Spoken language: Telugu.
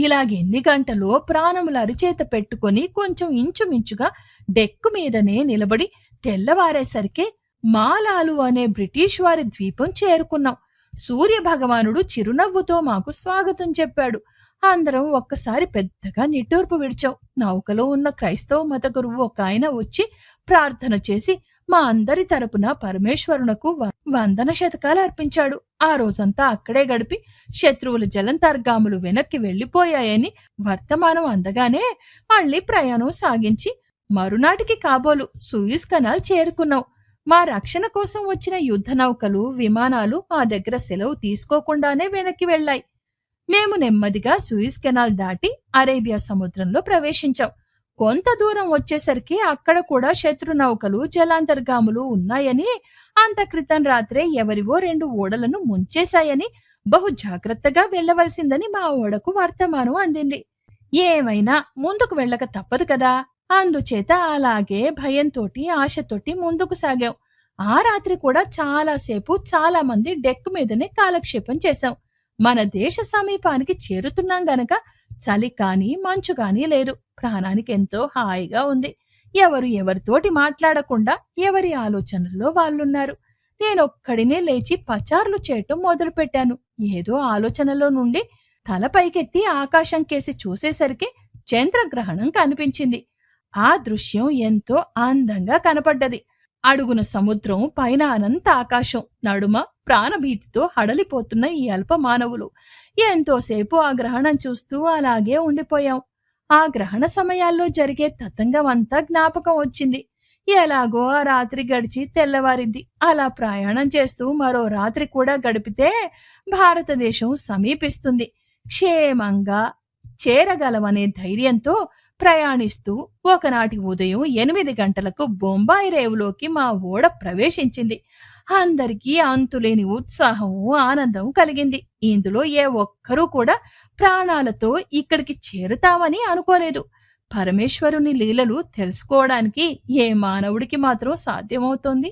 ఇలాగెన్ని గంటలో ప్రాణములు అరిచేత పెట్టుకొని కొంచెం ఇంచుమించుగా డెక్కు మీదనే నిలబడి తెల్లవారేసరికి మాలాలు అనే బ్రిటిష్ వారి ద్వీపం చేరుకున్నాం. సూర్య భగవానుడు చిరునవ్వుతో మాకు స్వాగతం చెప్పాడు. అందరం ఒక్కసారి పెద్దగా నిట్టూర్పు విడిచాం. నౌకలో ఉన్న క్రైస్తవ మత గురువు ఒక ఆయన వచ్చి ప్రార్థన చేసి మా అందరి తరపున పరమేశ్వరునకు వందన శతకాలు అర్పించాడు. ఆ రోజంతా అక్కడే గడిపి శత్రువుల జలంతర్గాములు వెనక్కి వెళ్లిపోయాయని వర్తమానం అందగానే మళ్లీ ప్రయాణం సాగించి మరునాటికి కాబోలు సూయిజ్ కెనాల్ చేరుకున్నాం. మా రక్షణ కోసం వచ్చిన యుద్ధ నౌకలు, విమానాలు మా దగ్గర సెలవు తీసుకోకుండానే వెనక్కి వెళ్లాయి. మేము నెమ్మదిగా సూయిజ్ కెనాల్ దాటి అరేబియా సముద్రంలో ప్రవేశించాం. కొంత దూరం వచ్చేసరికి అక్కడ కూడా శత్రు నౌకలు, జలాంతర్గాములు ఉన్నాయని, అంత క్రితం రాత్రే ఎవరివో 2 ఓడలను ముంచేశాయని, బహు జాగ్రత్తగా వెళ్లవలసిందని మా ఓడకు వర్తమానం అందింది. ఏమైనా ముందుకు వెళ్ళక తప్పదు కదా, అందుచేత అలాగే భయంతోటి ఆశతోటి ముందుకు సాగాం. ఆ రాత్రి కూడా చాలాసేపు చాలా మంది డెక్ మీదనే కాలక్షేపం చేశాం. మన దేశ సమీపానికి చేరుతున్నాం గనక చలి కాని మంచు కాని లేదు. ప్రాణానికి ఎంతో హాయిగా ఉంది. ఎవరితోటి మాట్లాడకుండా ఎవరి ఆలోచనల్లో వాళ్ళున్నారు. నేనొక్కడినే లేచి పచార్లు చేయటం మొదలుపెట్టాను. ఏదో ఆలోచనలో నుండి తల పైకెత్తి ఆకాశం కేసి చూసేసరికి చంద్రగ్రహణం కనిపించింది. ఆ దృశ్యం ఎంతో అందంగా కనపడ్డది. అడుగున సముద్రం, పైన అనంత ఆకాశం, నడుమ ప్రాణభీతితో హడలిపోతున్న ఈ అల్ప మానవులు. ఎంతోసేపు ఆ గ్రహణం చూస్తూ అలాగే ఉండిపోయాం. ఆ గ్రహణ సమయాల్లో జరిగే తతంగం అంతా జ్ఞాపకం వచ్చింది. ఎలాగో ఆ రాత్రి గడిచి తెల్లవారింది. అలా ప్రయాణం చేస్తూ మరో రాత్రి కూడా గడిపితే భారతదేశం సమీపిస్తుంది. క్షేమంగా చేరగలమనే ధైర్యంతో ప్రయాణిస్తూ ఒకనాటి ఉదయం 8 గంటలకు బొంబాయి రేవులోకి మా ఓడ ప్రవేశించింది. అందరికీ అంతులేని ఉత్సాహం, ఆనందం కలిగింది. ఇందులో ఏ ఒక్కరూ కూడా ప్రాణాలతో ఇక్కడికి చేరుతామని అనుకోలేదు. పరమేశ్వరుని లీలలు తెలుసుకోవడానికి ఏ మానవుడికి మాత్రం సాధ్యమవుతోంది?